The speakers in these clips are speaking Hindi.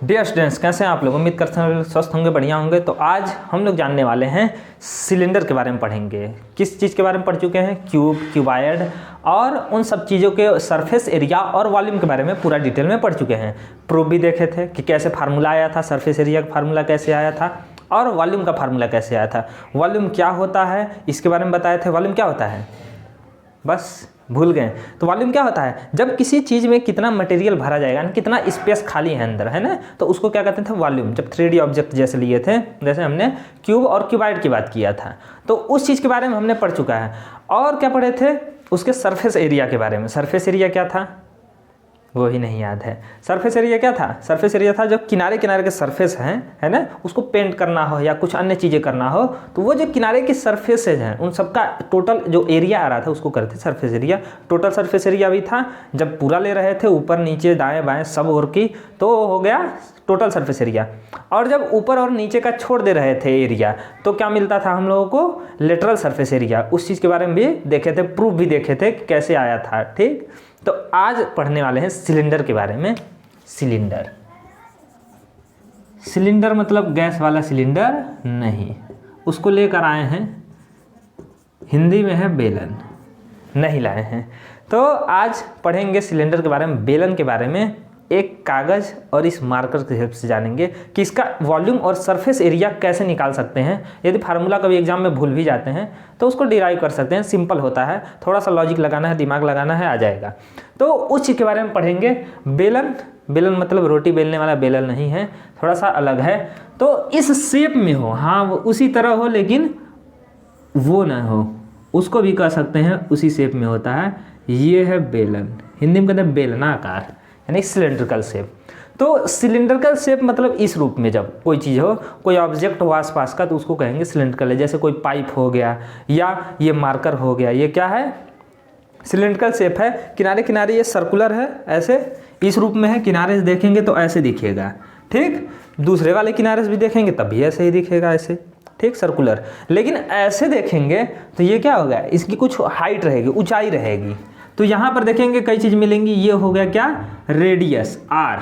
डियर स्टूडेंट्स, कैसे हैं आप लोग? उम्मीद करते हैं स्वस्थ होंगे, बढ़िया होंगे। तो आज हम लोग जानने वाले हैं सिलेंडर के बारे में पढ़ेंगे। किस चीज़ के बारे में पढ़ चुके हैं? क्यूब, क्यूबाइड और उन सब चीज़ों के सरफेस एरिया और वॉल्यूम के बारे में पूरा डिटेल में पढ़ चुके हैं। प्रूफ भी देखे थे कि कैसे फार्मूला आया था, सरफेस एरिया का फार्मूला कैसे आया था और वॉल्यूम का फार्मूला कैसे आया था। वॉल्यूम क्या होता है इसके बारे में बताए थे। वॉल्यूम क्या होता है? बस भूल गए। तो वॉल्यूम क्या होता है? जब किसी चीज़ में कितना मटेरियल भरा जाएगा, कितना स्पेस खाली है अंदर, है ना, तो उसको क्या कहते थे? वॉल्यूम। जब 3D ऑब्जेक्ट जैसे लिए थे, जैसे हमने क्यूब और क्यूबाइड की बात किया था, तो उस चीज़ के बारे में हमने पढ़ चुका है। और क्या पढ़े थे? उसके सरफेस एरिया के बारे में। सरफेस एरिया क्या था वो ही नहीं याद है। सरफेस एरिया क्या था? सरफेस एरिया था जो किनारे किनारे के सरफेस हैं, है ना, उसको पेंट करना हो या कुछ अन्य चीज़ें करना हो, तो वो जो किनारे की सरफेसेज हैं उन सबका टोटल जो एरिया आ रहा था उसको करते surface area. Total surface area भी था जब पूरा ले रहे थे, ऊपर नीचे दाएं बाएं सब ओर की, तो हो गया टोटल सरफेस एरिया। और जब ऊपर और नीचे का छोड़ दे रहे थे एरिया, तो क्या मिलता था हम लोगों को? Lateral surface area. उस चीज़ के बारे में भी देखे थे, प्रूफ भी देखे थे कि कैसे आया था। ठीक, तो आज पढ़ने वाले हैं सिलेंडर के बारे में। सिलेंडर, सिलेंडर मतलब गैस वाला सिलेंडर नहीं, उसको लेकर आए हैं, हिंदी में है बेलन, नहीं लाए हैं। तो आज पढ़ेंगे सिलेंडर के बारे में, बेलन के बारे में। एक कागज़ और इस मार्कर की हेल्प से जानेंगे कि इसका वॉल्यूम और सरफेस एरिया कैसे निकाल सकते हैं। यदि फार्मूला कभी एग्जाम में भूल भी जाते हैं तो उसको डिराइव कर सकते हैं। सिंपल होता है, थोड़ा सा लॉजिक लगाना है, दिमाग लगाना है, आ जाएगा। तो उस चीज़ के बारे में पढ़ेंगे। बेलन, बेलन मतलब रोटी बेलने वाला बेलन नहीं है, थोड़ा सा अलग है। तो इस शेप में हो, हाँ वो उसी तरह हो लेकिन वो ना हो, उसको भी कह सकते हैं उसी शेप में होता है। ये है बेलन, हिंदी में कहते हैं बेलनाकार, यानी सिलेंड्रिकल शेप। तो सिलेंड्रिकल शेप मतलब इस रूप में जब कोई चीज़ हो, कोई ऑब्जेक्ट हो आसपास का, तो उसको कहेंगे सिलेंड्रिकल है। जैसे कोई पाइप हो गया या ये मार्कर हो गया, ये क्या है? सिलेंड्रिकल शेप है। किनारे किनारे ये सर्कुलर है, ऐसे इस रूप में है। किनारे से देखेंगे तो ऐसे दिखेगा, ठीक। दूसरे वाले किनारे से भी देखेंगे तब भी ऐसे ही दिखेगा, ऐसे, ठीक, सर्कुलर। लेकिन ऐसे देखेंगे तो ये क्या होगा? इसकी कुछ हाइट रहेगी, ऊंचाई रहेगी। तो यहाँ पर देखेंगे कई चीज़ मिलेंगी। ये हो गया क्या? रेडियस, आर,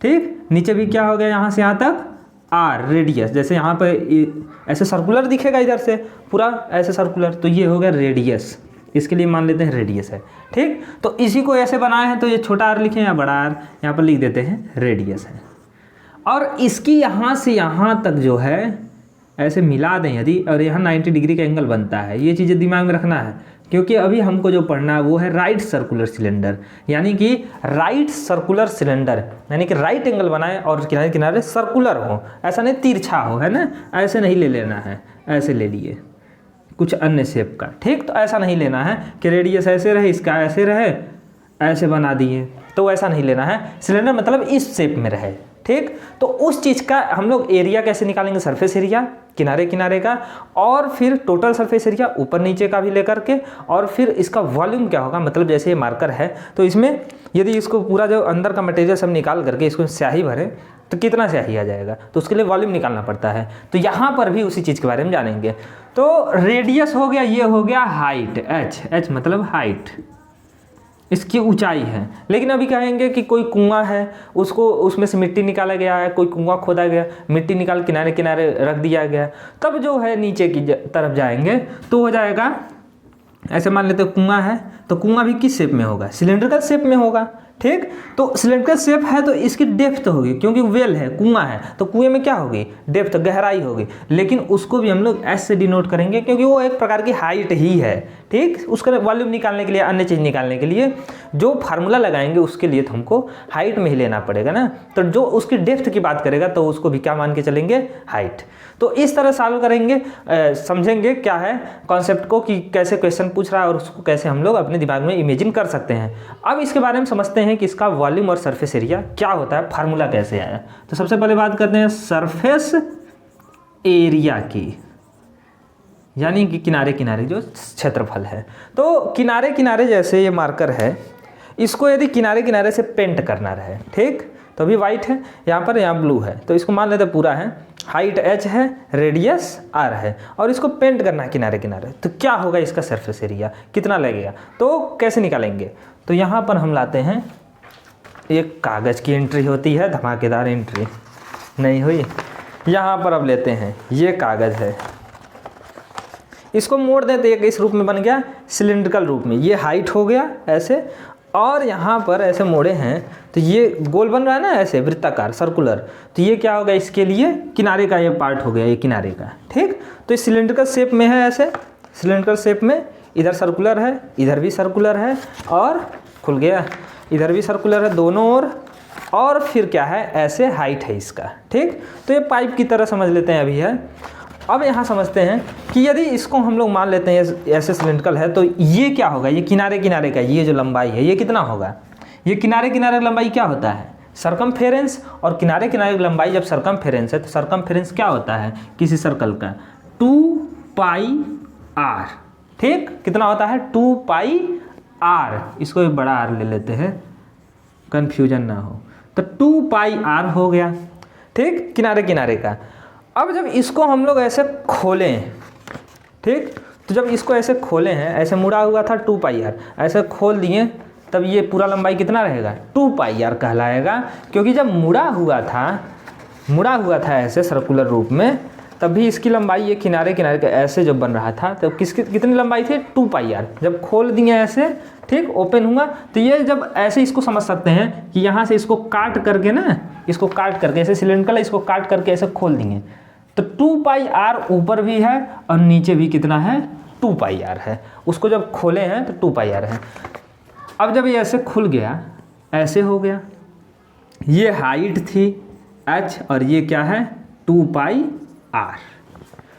ठीक। नीचे भी क्या हो गया? यहाँ से यहाँ तक आर, रेडियस। जैसे यहाँ पर ऐसे सर्कुलर दिखेगा, इधर से पूरा ऐसे सर्कुलर, तो ये हो गया रेडियस। इसके लिए मान लेते हैं रेडियस है, ठीक। तो इसी को ऐसे बनाए हैं, तो ये छोटा आर लिखें या बड़ा आर, यहाँ पर लिख देते हैं रेडियस है। और इसकी यहाँ से यहाँ तक जो है ऐसे मिला दें यदि, और यहाँ 90 डिग्री का एंगल बनता है। ये चीज़ें दिमाग में रखना है, क्योंकि अभी हमको जो पढ़ना है वो है राइट सर्कुलर सिलेंडर, यानी कि राइट सर्कुलर सिलेंडर, यानी कि राइट एंगल बनाए और किनारे किनारे सर्कुलर हो, ऐसा नहीं तिरछा हो, है ना। ऐसे नहीं ले लेना है, ऐसे ले लिए कुछ अन्य शेप का, ठीक। तो ऐसा नहीं लेना है कि रेडियस ऐसे रहे, इसका ऐसे रहे, ऐसे बना दिए, तो ऐसा नहीं लेना है। सिलेंडर मतलब इस शेप में रहे, ठीक। तो उस चीज़ का हम लोग एरिया कैसे निकालेंगे? सरफेस एरिया किनारे किनारे का, और फिर टोटल सरफेस एरिया ऊपर नीचे का भी लेकर के, और फिर इसका वॉल्यूम क्या होगा, मतलब जैसे ये मार्कर है तो इसमें यदि इसको पूरा जो अंदर का मटेरियल सब निकाल करके इसको स्याही भरें तो कितना स्याही आ जाएगा, तो उसके लिए वॉल्यूम निकालना पड़ता है। तो यहाँ पर भी उसी चीज़ के बारे में जानेंगे। तो रेडियस हो गया, ये हो गया हाइट, एच, एच मतलब हाइट, इसकी ऊंचाई है। लेकिन अभी कहेंगे कि कोई कुआं है, उसको उसमें से मिट्टी निकाला गया है, कोई कुआं खोदा गया, मिट्टी निकाल किनारे किनारे रख दिया गया, तब जो है नीचे की तरफ जाएंगे तो हो जाएगा, ऐसे मान लेते कुआं है तो कुआं भी किस शेप में होगा? सिलेंड्रिकल शेप में होगा, ठीक। तो सिलेंड्रिकल शेप है तो इसकी डेप्थ होगी, क्योंकि वेल है, कुआं है, तो कुएं में क्या होगी? डेप्थ, गहराई होगी। लेकिन उसको भी हम लोग एस से डिनोट करेंगे, क्योंकि वो एक प्रकार की हाइट ही है, ठीक। उसका वॉल्यूम निकालने के लिए, अन्य चीज़ निकालने के लिए जो फार्मूला लगाएंगे उसके लिए तो हमको हाइट में ही लेना पड़ेगा ना। तो जो उसकी डेप्थ की बात करेगा तो उसको भी क्या मान के चलेंगे? हाइट। तो इस तरह सॉल्व करेंगे, समझेंगे क्या है कॉन्सेप्ट को, कि कैसे क्वेश्चन पूछ रहा है और उसको कैसे हम लोग अपने दिमाग में इमेजिन कर सकते हैं। अब इसके बारे में समझते हैं कि इसका वॉल्यूम और सरफेस एरिया क्या होता है, फार्मूला कैसे आया। तो सबसे पहले बात करते हैं सरफेस एरिया की, यानी कि किनारे किनारे जो क्षेत्रफल है। तो किनारे किनारे जैसे ये मार्कर है, इसको यदि किनारे किनारे से पेंट करना रहे, ठीक, तो अभी वाइट है यहाँ पर, यहाँ ब्लू है, तो इसको मान लेते पूरा है, हाइट h है, रेडियस r है, और इसको पेंट करना है किनारे किनारे, तो क्या होगा इसका सरफेस एरिया, कितना लगेगा? तो कैसे निकालेंगे? तो यहाँ पर हम लाते हैं ये कागज़ की एंट्री होती है, धमाकेदार एंट्री नहीं हुई। यहाँ पर अब लेते हैं, ये कागज़ है, इसको मोड़ दें तो एक इस रूप में बन गया, सिलिंड्रिकल रूप में। ये हाइट हो गया ऐसे, और यहाँ पर ऐसे मोड़े हैं तो ये गोल बन रहा है ना, ऐसे वृत्ताकार सर्कुलर। तो ये क्या होगा, इसके लिए किनारे का ये पार्ट हो गया, ये किनारे का। ठीक, तो ये सिलिंड्रिकल शेप में है, ऐसे सिलिंड्रिकल शेप में, इधर सर्कुलर है, इधर भी सर्कुलर है, और खुल गया, इधर भी सर्कुलर है दोनों ओर, और फिर क्या है, ऐसे हाइट है इसका। ठीक, तो ये पाइप की तरह समझ लेते हैं अभी है। अब यहाँ समझते हैं कि यदि इसको हम लोग मान लेते हैं ऐसे सिलिंड्रिकल है, तो ये क्या होगा, ये किनारे किनारे का ये जो लंबाई है ये कितना होगा, ये किनारे किनारे की लंबाई क्या होता है, सरकमफेरेंस। और किनारे किनारे की लंबाई जब सरकमफेरेंस है तो सरकमफेरेंस क्या होता है किसी सर्कल का, 2πr। ठीक, कितना होता है, 2πr। इसको एक बड़ा r ले लेते हैं, कन्फ्यूजन ना हो। तो 2πr हो गया। ठीक, किनारे किनारे का। अब जब इसको हम लोग ऐसे खोलें, ठीक, तो जब इसको ऐसे खोले हैं, ऐसे मुड़ा हुआ था 2πr, ऐसे खोल दिए, तब ये पूरा लंबाई कितना रहेगा, 2πr कहलाएगा। क्योंकि जब मुड़ा हुआ था ऐसे सर्कुलर रूप में, तब भी इसकी लंबाई ये किनारे किनारे का ऐसे जब बन रहा था, तब कितनी लंबाई थी, 2πr। जब खोल दिए ऐसे, ठीक, ओपन हुआ, तो ये जब ऐसे इसको समझ सकते हैं कि यहाँ से इसको काट करके ना, इसको काट करके ऐसे सिलिंड्रिकल, इसको काट करके ऐसे खोल दिए, तो 2πr ऊपर भी है और नीचे भी कितना है, 2πr है। उसको जब खोले हैं तो 2πr है। अब जब ये ऐसे खुल गया, ऐसे हो गया, ये हाइट थी h और ये क्या है, 2πr।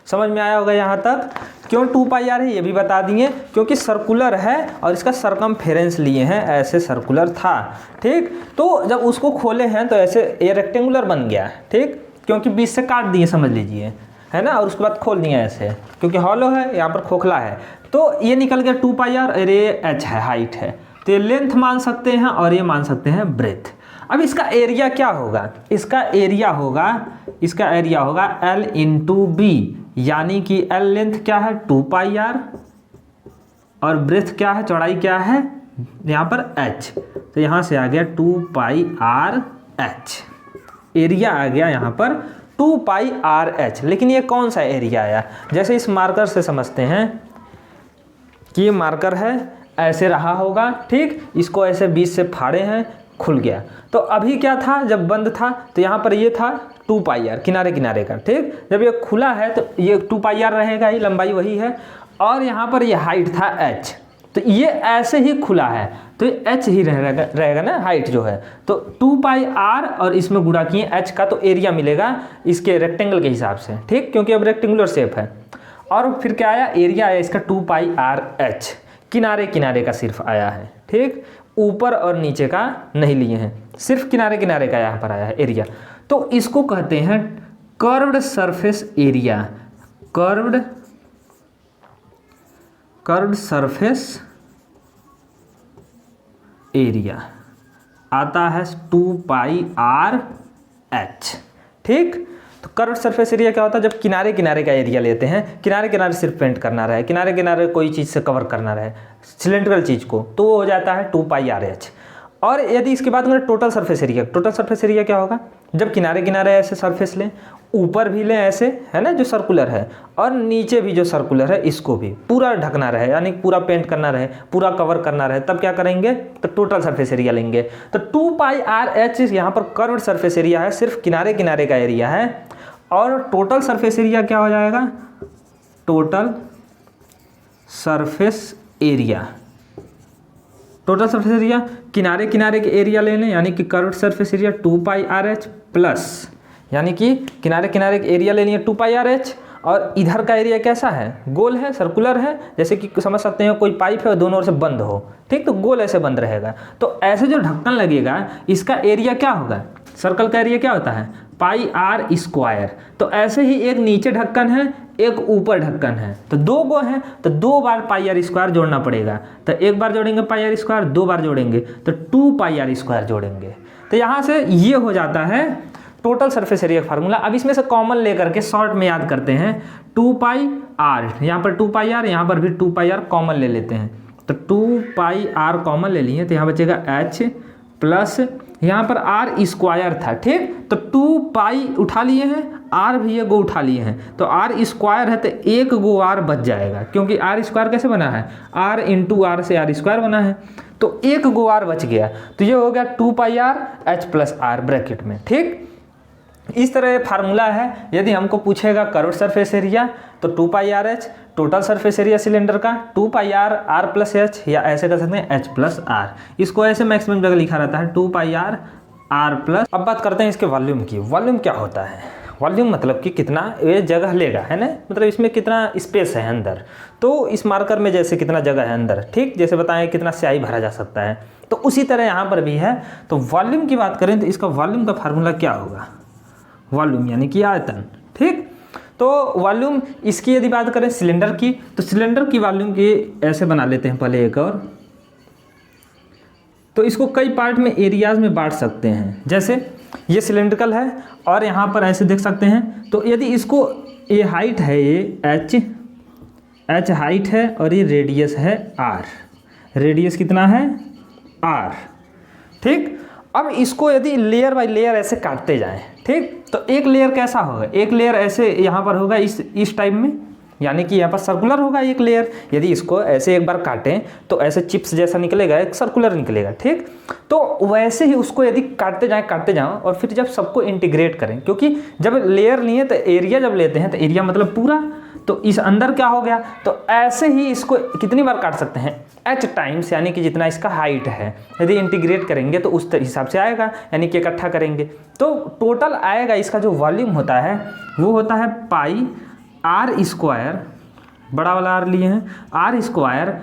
समझ में आया होगा यहाँ तक। क्यों 2πr है ये भी बता दिए, क्योंकि सर्कुलर है और इसका सरकमफेरेंस लिए हैं, ऐसे सर्कुलर था। ठीक, तो जब उसको खोले हैं तो ऐसे ये रेक्टेंगुलर बन गया। ठीक, क्योंकि बीच से काट दिए समझ लीजिए, है ना, और उसके बाद खोल दिए ऐसे, क्योंकि हॉलो है, यहाँ पर खोखला है, तो ये निकल गया 2πr और ये h है, हाइट है। तो ये लेंथ मान सकते हैं और ये मान सकते हैं ब्रेथ। अब इसका एरिया क्या होगा, इसका एरिया होगा L इंटू बी, यानी कि L लेंथ क्या है 2πr और ब्रेथ क्या है, चौड़ाई क्या है यहाँ पर h, तो यहाँ से आ गया 2πrh। एरिया आ गया यहाँ पर 2πrh। लेकिन ये कौन सा एरिया आया, जैसे इस मार्कर से समझते हैं कि ये मार्कर है, ऐसे रहा होगा। ठीक, इसको ऐसे बीच से फाड़े हैं, खुल गया। तो अभी क्या था, जब बंद था तो यहाँ पर ये था 2πr, किनारे किनारे का। ठीक, जब ये खुला है तो ये 2πr रहेगा ही, लंबाई वही है, और यहाँ पर ये हाइट था h, तो ये ऐसे ही खुला है तो ये h ही रहेगा ना, हाइट जो है। तो 2πr और इसमें गुणा किए h का, तो एरिया मिलेगा इसके रेक्टेंगल के हिसाब से। ठीक, क्योंकि अब रेक्टेंगुलर शेप है। और फिर क्या आया, एरिया आया इसका 2πrh, किनारे किनारे का सिर्फ आया है। ठीक, ऊपर और नीचे का नहीं लिए हैं, सिर्फ किनारे किनारे का यहाँ पर आया है एरिया। तो इसको कहते हैं curved surface area. Curved surface area आता है 2πrh। ठीक, तो कर्व्ड सरफेस एरिया क्या होता है, जब किनारे किनारे का एरिया लेते हैं, किनारे किनारे सिर्फ पेंट करना रहे, किनारे किनारे कोई चीज़ से कवर करना रहे सिलेंड्रिकल चीज़ को, तो वो हो जाता है 2πrh। और यदि इसके बाद में टोटल सरफेस एरिया क्या होगा, जब किनारे किनारे ऐसे सरफेस लें, ऊपर भी लें ऐसे, है ना, जो सर्कुलर है, और नीचे भी जो सर्कुलर है इसको भी पूरा ढकना रहे, यानी पूरा पेंट करना रहे, पूरा कवर करना रहे, तब क्या करेंगे, तो टोटल सरफेस एरिया लेंगे। तो 2πrh यहाँ पर कर्व्ड सरफेस एरिया है, सिर्फ किनारे किनारे का एरिया है। और टोटल सरफेस एरिया क्या हो जाएगा, टोटल सरफेस एरिया किनारे किनारे के एरिया ले लें, यानी कि curved surface area 2πrh plus, यानी कि किनारे किनारे के एरिया ले लिए 2πrh, और इधर का एरिया कैसा है, गोल है, सर्कुलर है, जैसे कि समझ सकते हैं कोई पाइप है और दोनों ओर से बंद हो। ठीक, तो गोल ऐसे बंद रहेगा, तो ऐसे जो ढक्कन लगेगा इसका एरिया क्या होगा, सर्कल का एरिया क्या होता है, πr²। तो ऐसे ही एक नीचे ढक्कन है, एक ऊपर ढक्कन है, तो दो गो हैं, तो 2 बार πr² जोड़ना पड़ेगा। तो एक बार जोड़ेंगे πr², 2 बार जोड़ेंगे तो 2πr² जोड़ेंगे। तो यहाँ से ये हो जाता है टोटल सरफेस एरिया फार्मूला। अब इसमें से कॉमन लेकर के शॉर्ट में याद करते हैं, 2πr, यहाँ पर 2πr, यहाँ पर भी 2πr कॉमन ले लेते हैं, तो 2πr कॉमन ले लिए, तो यहाँ बचेगा h प्लस यहाँ पर आर स्क्वायर था, ठीक, तो 2 पाई उठा लिए हैं, आर भी ये गो उठा लिए हैं, तो आर स्क्वायर है तो एक गो आर बच जाएगा, क्योंकि आर स्क्वायर कैसे बना है, आर इंटू आर से आर स्क्वायर बना है, तो एक गो आर बच गया, तो ये हो गया 2 pi r h plus r bracket में, ठीक। इस तरह ये फार्मूला है। यदि हमको पूछेगा कर्व सरफेस एरिया तो 2 pi r h, total surface area cylinder का 2 pi r r plus h, या ऐसे कर सकते हैं एच प्लस आर, इसको ऐसे मैक्सिमम जगह लिखा रहता है 2 पाई आर आर प्लस। अब बात करते हैं इसके वॉल्यूम की। वॉल्यूम क्या होता है, वॉल्यूम मतलब कि कितना ये जगह लेगा, है ना, मतलब इसमें कितना स्पेस है अंदर, तो इस मार्कर में जैसे कितना जगह है अंदर, ठीक, जैसे बताएं कितना स्याही भरा जा सकता है, तो उसी तरह यहाँ पर भी है। तो वॉल्यूम की बात करें तो इसका वॉल्यूम का फार्मूला क्या होगा, वॉल्यूम यानी कि आयतन, ठीक। तो वॉल्यूम इसकी यदि बात करें सिलेंडर की, तो सिलेंडर की वॉल्यूम की ऐसे बना लेते हैं पहले एक और, तो इसको कई पार्ट में एरियाज में बांट सकते हैं। जैसे ये सिलेंड्रिकल है और यहाँ पर ऐसे देख सकते हैं, तो यदि इसको ये हाइट है, ये एच हाइट है और ये रेडियस है आर, रेडियस कितना है आर, ठीक। अब इसको यदि लेयर बाय लेयर ऐसे काटते जाएं, ठीक, तो एक लेयर कैसा होगा, एक लेयर ऐसे यहाँ पर होगा इस टाइप में, यानी कि यहाँ पर सर्कुलर होगा एक लेयर। यदि इसको ऐसे एक बार काटें तो ऐसे चिप्स जैसा निकलेगा, एक सर्कुलर निकलेगा, ठीक। तो वैसे ही उसको यदि काटते जाएं और फिर जब सबको इंटीग्रेट करें, क्योंकि जब लेयर लिए तो एरिया जब लेते हैं तो एरिया मतलब पूरा, तो इस अंदर क्या हो गया, तो ऐसे ही इसको कितनी बार काट सकते हैं, एच टाइम्स, यानी कि जितना इसका हाइट है। यदि इंटीग्रेट करेंगे तो उस हिसाब से आएगा, यानी कि इकट्ठा करेंगे तो टोटल आएगा। इसका जो वॉल्यूम होता है वो होता है पाई आर स्क्वायर, बड़ा वाला आर लिए हैं, आर स्क्वायर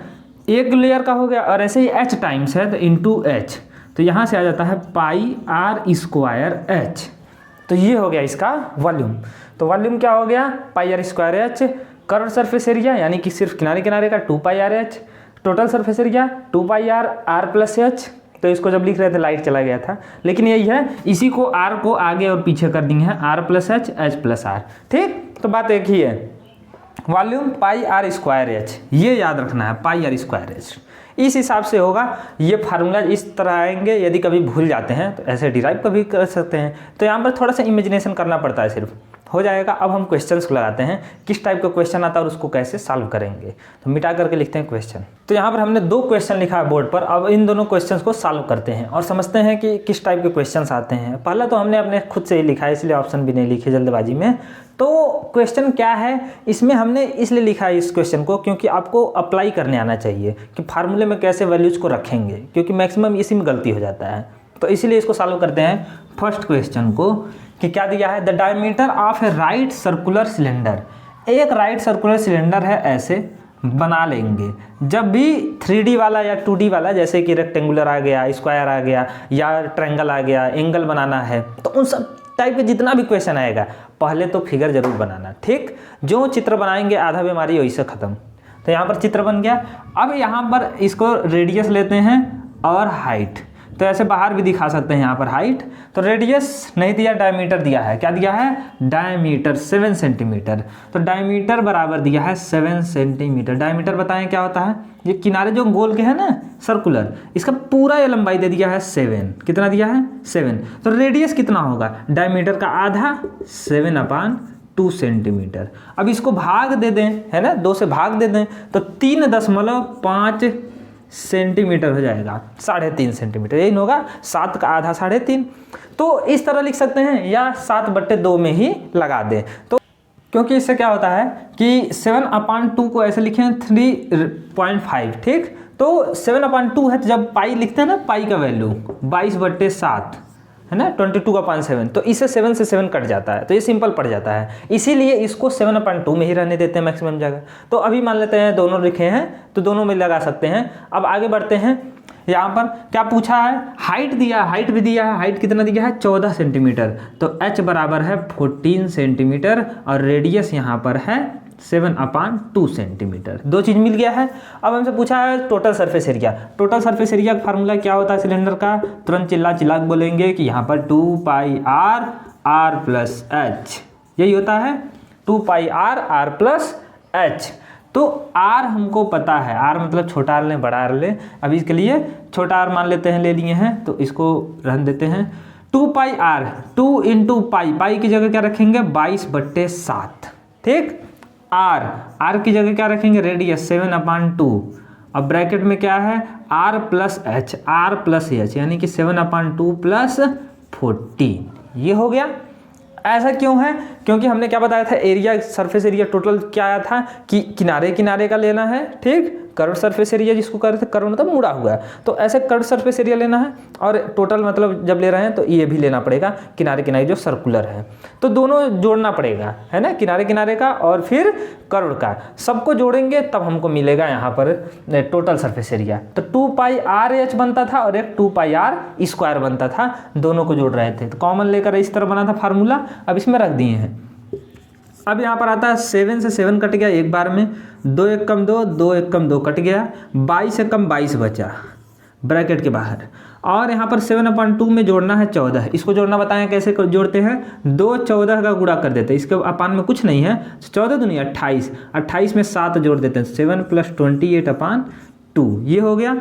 एक लेयर का हो गया, और ऐसे ही एच टाइम्स है तो इंटू एच, तो यहाँ से आ जाता है पाई आर स्क्वायर एच, तो ये हो गया इसका वॉल्यूम। तो वॉल्यूम क्या हो गया, pi are square h, curve surface area यानी कि सिर्फ किनारे किनारे का 2 pi r h, total surface area 2 pi r r plus h. तो इसको जब लिख रहे थे लाइट चला गया था, लेकिन यही है, इसी को आर को आगे और पीछे कर दिए हैं, R plus H H plus R, ठीक। तो बात एक ही है, volume pi are square H, ये याद रखना है, पाई आर स्क्वायर एच, इस हिसाब से होगा। ये फार्मूला इस तरह आएंगे, यदि कभी भूल जाते हैं तो ऐसे डिराइव कभी कर सकते हैं। तो यहाँ पर थोड़ा सा इमेजिनेशन करना पड़ता है, सिर्फ हो जाएगा। अब हम क्वेश्चंस को लगाते हैं, किस टाइप का क्वेश्चन आता है और उसको कैसे सॉल्व करेंगे। तो मिटा करके लिखते हैं क्वेश्चन। तो यहाँ पर हमने 2 क्वेश्चन लिखा है बोर्ड पर, अब इन दोनों क्वेश्चंस को सॉल्व करते हैं और समझते हैं कि किस टाइप के क्वेश्चंस आते हैं। पहला तो हमने अपने खुद से ही लिखा है, इसलिए ऑप्शन भी नहीं लिखे जल्दबाजी में। तो क्वेश्चन क्या है, इसमें हमने इसलिए लिखा है इस क्वेश्चन को क्योंकि आपको अप्लाई करने आना चाहिए कि फार्मूले में कैसे वैल्यूज को रखेंगे, क्योंकि मैक्सिमम इसी में गलती हो जाता है। तो इसीलिए इसको सॉल्व करते हैं फर्स्ट क्वेश्चन को, कि क्या दिया है, the diameter of A right circular cylinder. एक राइट सर्कुलर सिलेंडर है, ऐसे बना लेंगे। जब भी 3D वाला या 2D वाला, जैसे कि रेक्टेंगुलर आ गया, स्क्वायर आ गया या ट्रायंगल आ गया, एंगल बनाना है, तो उन सब टाइप के जितना भी क्वेश्चन आएगा पहले तो फिगर जरूर बनाना, ठीक। जो चित्र बनाएंगे आधा बीमारी वही से खत्म। तो यहाँ पर चित्र बन गया। अब यहाँ पर इसको रेडियस लेते हैं और हाइट, तो ऐसे बाहर भी दिखा सकते हैं यहाँ पर हाइट। तो रेडियस नहीं दिया, डायमीटर दिया है, क्या दिया है, डायमीटर 7 सेंटीमीटर। तो डायमीटर बराबर दिया है 7 सेंटीमीटर। डायमीटर बताएं क्या होता है, ये किनारे जो गोल के है ना सर्कुलर, इसका पूरा ये लंबाई दे दिया है 7। कितना दिया है 7। तो रेडियस कितना होगा, डायमीटर का आधा 7/2 सेंटीमीटर। अब इसको भाग दे दें, है ना, 2 से भाग दे दें तो 3.5 सेंटीमीटर हो जाएगा, 3.5 सेंटीमीटर, यही होगा, 7 का आधा 3.5। तो इस तरह लिख सकते हैं, या 7/2 में ही लगा दें। तो क्योंकि इससे क्या होता है कि 7/2 को ऐसे लिखें 3.5, ठीक। तो 7/2 है, तो जब पाई लिखते हैं ना, पाई का वैल्यू 22/7 है ना, 22/7, तो इससे 7 से 7 कट जाता है, तो ये सिंपल पड़ जाता है। इसीलिए इसको 7/2 में ही रहने देते हैं मैक्सिमम जगह। तो अभी मान लेते हैं दोनों लिखे हैं तो दोनों में लगा सकते हैं। अब आगे बढ़ते हैं, यहाँ पर क्या पूछा है, हाइट दिया, हाइट भी दिया है, हाइट कितना दिया है 14 सेंटीमीटर। तो h बराबर है 14 सेंटीमीटर और रेडियस यहाँ पर है 7/2 सेंटीमीटर। 2 चीज़ मिल गया है। अब हमसे पूछा है total surface area. Total surface area का फार्मूला क्या होता है सिलेंडर का, तुरंत चिल्ला चिल्ला बोलेंगे कि यहाँ पर 2 pi r r plus H, यही होता है 2 pi r r plus h. तो आर हमको पता है, आर मतलब छोटा आर लें बड़ा आर लें, अभी इसके लिए छोटा आर मान लेते हैं, ले लिए हैं तो इसको रहने देते हैं। 2 पाई आर, 2 इंटू पाई, पाई की जगह क्या रखेंगे 22/7, ठीक। आर की जगह क्या रखेंगे रेडियस 7/2, अब ब्रैकेट में क्या है R plus H, R plus H यानी कि 7/2 प्लस 14, ये हो गया। ऐसा क्यों है, क्योंकि हमने क्या बताया था एरिया, सरफेस एरिया टोटल क्या आया था कि किनारे किनारे का लेना है, ठीक। कर्व सरफेस एरिया जिसको कर रहे थे, कर्व मतलब मुड़ा हुआ है, तो ऐसे कर्व सरफेस एरिया लेना है, और टोटल मतलब जब ले रहे हैं तो ये भी लेना पड़ेगा किनारे किनारे जो सर्कुलर है, तो दोनों जोड़ना पड़ेगा, है ना, किनारे किनारे का और फिर कर्व का, सबको जोड़ेंगे तब हमको मिलेगा यहाँ पर टोटल सरफेस एरिया। तो 2 पाई आर एच बनता था और एक 2 पाई आर स्क्वायर बनता था, दोनों को जोड़ रहे थे, तो कॉमन लेकर इस तरह बना था फार्मूला, अब इसमें रख दिए हैं। अब यहाँ पर आता है 7 से 7 कट गया एक बार में, 2 1 कम 2, 2 1 कम 2 कट गया, 22 से कम 22 बचा ब्रैकेट के बाहर, और यहाँ पर 7/2 में जोड़ना है 14, इसको जोड़ना बताएं कैसे जोड़ते हैं, 2 14 का गुणा कर देते हैं, इसके अपान में कुछ नहीं है, 14 दूनी 28, 28 में 7 जोड़ देते हैं, 7 + 28/2, ये हो गया।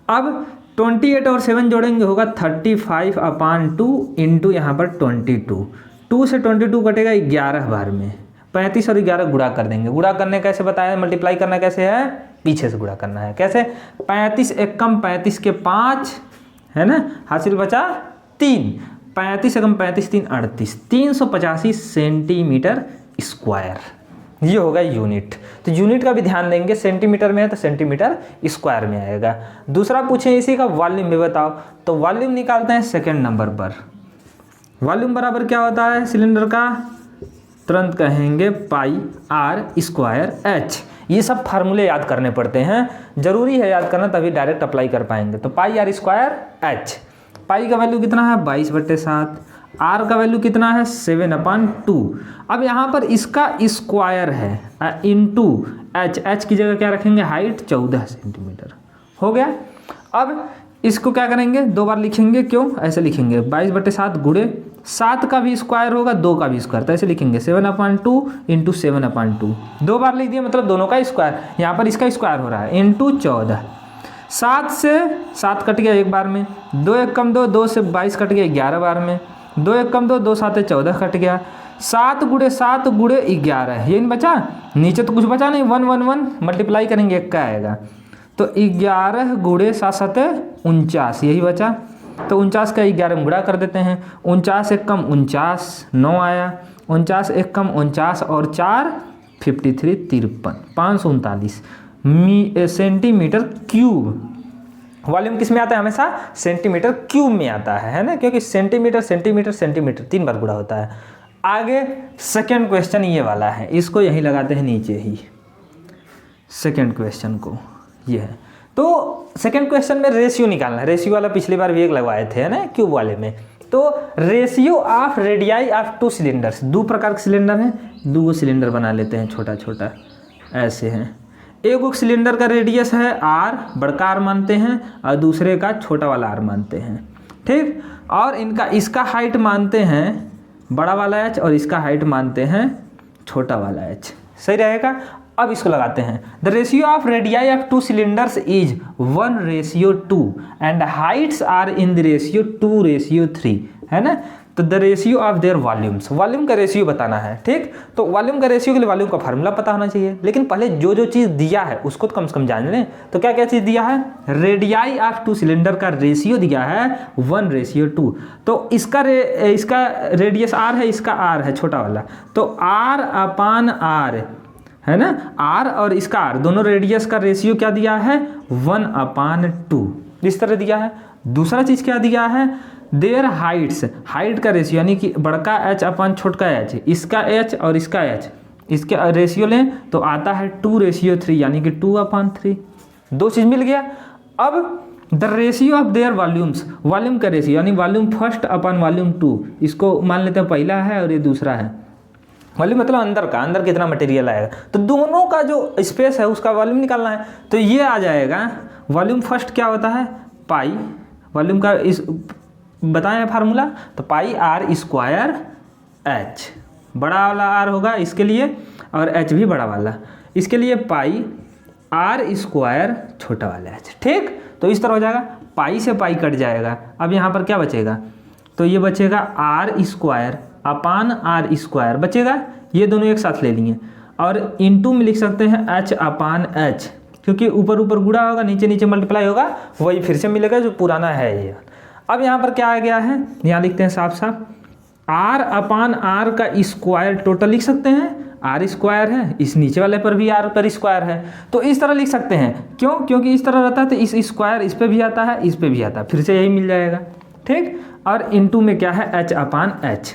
अब 28 और 7 जोड़ेंगे होगा 35/2 इंटू यहाँ पर 22, 2 से 22 कटेगा 11 बार में, 35 और 11 गुणा कर देंगे, गुणा करने कैसे बताया, मल्टीप्लाई करना कैसे है, पीछे से गुणा करना है, कैसे 35 1 कम 35 के 5, है ना, हासिल बचा 3, 35 से कम 35 3 38, 385 सेंटीमीटर स्क्वायर, ये होगा यूनिट। तो यूनिट का भी ध्यान देंगे, सेंटीमीटर में है तो सेंटीमीटर स्क्वायर में आएगा। दूसरा पूछे इसी का वॉल्यूम भी बताओ, तो वॉल्यूम निकालते हैं सेकेंड नंबर पर। वॉल्यूम बराबर क्या होता है सिलेंडर का, तुरंत कहेंगे पाई आर स्क्वायर एच, ये सब फार्मूले याद करने पड़ते हैं, जरूरी है याद करना, तभी डायरेक्ट अप्लाई कर पाएंगे। तो पाई आर स्क्वायर एच, पाई का वैल्यू कितना है 22/7, आर का वैल्यू कितना है 7/2, अब यहाँ पर इसका स्क्वायर है इंटू एच, एच की जगह क्या रखेंगे हाइट 14 सेंटीमीटर, हो गया। अब इसको क्या करेंगे 2 बार लिखेंगे, क्यों ऐसे लिखेंगे 22/7 गुणे 7 का भी स्क्वायर होगा 2 का भी स्क्वायर, तो ऐसे लिखेंगे 7/2 इंटू 7/2, 2 बार लिख दिया मतलब दोनों का स्क्वायर, यहाँ पर इसका स्क्वायर हो रहा है इंटू 14, 7 से 7 कट गया एक बार में, 2 1 कम 2, 2 से 22 कट गया 11 बार में, 2 1 कम 2, 2 7 14 कट गया, 7 गुणे 7 गुणे 11, ये नहीं बचा, नीचे तो कुछ बचा नहीं, 1 1 1 मल्टीप्लाई करेंगे 1 का आएगा, तो 11 गुणे 7 7 49, यही बचा, तो 49 का 11 में गुणा कर देते हैं, 49 1 कम 49 9 आया, 49 1 कम 49 और 4 53 53 539 सेंटीमीटर क्यूब। वॉल्यूम किस में आता है हमेशा सेंटीमीटर क्यूब में आता है ना, क्योंकि सेंटीमीटर सेंटीमीटर सेंटीमीटर 3 बार गुणा होता है। आगे सेकेंड क्वेश्चन ये वाला है, इसको यहीं लगाते हैं नीचे ही, सेकेंड क्वेश्चन को ये है। तो सेकेंड क्वेश्चन में रेशियो निकालना है, रेशियो वाला पिछली बार भी एक लगवाए थे है ना क्यूब वाले में। तो ratio of radii of 2 cylinders, 2 प्रकार के सिलेंडर हैं, 2 सिलेंडर बना लेते हैं छोटा छोटा, ऐसे हैं। एक सिलेंडर का रेडियस है आर, बड़का आर मानते हैं, और दूसरे का छोटा वाला आर मानते हैं, ठीक। और इनका इसका हाइट मानते हैं बड़ा वाला एच और इसका हाइट मानते हैं छोटा वाला एच, सही रहेगा। अब इसको लगाते हैं, the ratio of radii of 2 cylinders is 1:2 and heights are in the ratio 2:3, है ना। तो the ratio of their volumes, volume का रेशियो बताना है, ठीक। तो वॉल्यूम का रेशियो के लिए वॉल्यूम का फार्मूला पता होना चाहिए, लेकिन पहले जो जो चीज़ दिया है उसको तो कम से कम जान लें। तो क्या क्या चीज़ दिया है, रेडियाई ऑफ 2 सिलेंडर का रेशियो दिया है 1:2, तो इसका रेडियस आर है, इसका आर है छोटा वाला, तो r/r है ना, आर और इसका आर दोनों रेडियस का रेशियो क्या दिया है 1/2, इस तरह दिया है। दूसरा चीज़ क्या दिया है, देयर हाइट्स, हाइट का रेशियो यानी कि बड़का एच अपन छोटका एच, इसका एच और इसका एच, इसके रेशियो लें तो आता है 2:3 यानी कि 2/3, 2 चीज़ मिल गया। अब the ratio of their volumes, volume का रेशियो यानी वॉल्यूम फर्स्ट अपन वॉल्यूम 2, इसको मान लेते हैं पहला है और ये दूसरा है। वॉल्यूम मतलब अंदर का, अंदर कितना मटेरियल आएगा, तो दोनों का जो स्पेस है उसका वॉल्यूम निकालना है। तो ये आ जाएगा वॉल्यूम फर्स्ट क्या होता है पाई, वॉल्यूम का इस बताएं फार्मूला, तो पाई आर स्क्वायर एच, बड़ा वाला आर होगा इसके लिए और एच भी बड़ा वाला, इसके लिए पाई आर स्क्वायर छोटा वाला h, ठीक। तो इस तरह हो जाएगा, पाई से पाई कट जाएगा, अब यहाँ पर क्या बचेगा, तो ये बचेगा R square upon R square बचेगा, ये दोनों एक साथ ले लिए, और इनटू में लिख सकते हैं h अपान h, क्योंकि ऊपर ऊपर गुणा होगा, नीचे नीचे मल्टीप्लाई होगा, वही फिर से मिलेगा जो पुराना है ये। अब यहाँ पर क्या आ गया है, यहाँ लिखते हैं साफ साफ, आर अपान आर का स्क्वायर टोटल लिख सकते हैं, आर स्क्वायर है, इस नीचे वाले पर भी आर पर स्क्वायर है, तो इस तरह लिख सकते हैं, क्यों, क्योंकि इस तरह रहता है तो इस स्क्वायर इस पे भी आता है, इस पे भी आता है, फिर से यही मिल जाएगा, ठीक। और इनटू में क्या है, h upon h,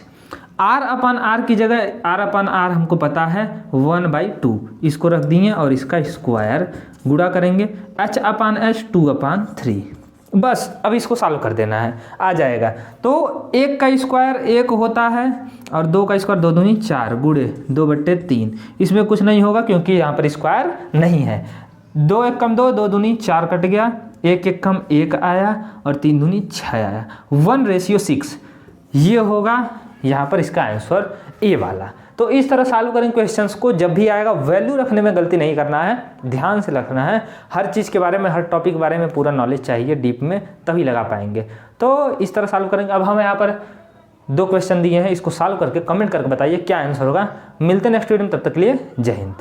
R upon R की जगह आर अपान आर हमको पता है 1/2, इसको रख दिए और इसका स्क्वायर गुणा करेंगे, h अपान h 2/3, बस अब इसको सॉल्व कर देना है, आ जाएगा। तो 1 का स्क्वायर 1 होता है और 2 का स्क्वायर 2 दूनी 4 गुणे 2/3, इसमें कुछ नहीं होगा क्योंकि यहाँ पर स्क्वायर नहीं है, 2 1 कम 2, 2 दूनी 4 कट गया, 1 1 कम 1 आया और 3 दूनी 6 आया, 1:6, ये होगा यहाँ पर इसका आंसर ए वाला। तो इस तरह सॉल्व करेंगे क्वेश्चंस को, जब भी आएगा वैल्यू रखने में गलती नहीं करना है, ध्यान से रखना है, हर चीज़ के बारे में, हर टॉपिक के बारे में पूरा नॉलेज चाहिए डीप में, तभी लगा पाएंगे। तो इस तरह सॉल्व करेंगे। अब हम यहाँ पर 2 क्वेश्चन दिए हैं, इसको सॉल्व करके कमेंट करके बताइए क्या आंसर होगा। मिलते हैं नेक्स्ट वीडियो में, तब तक के लिए जय हिंद।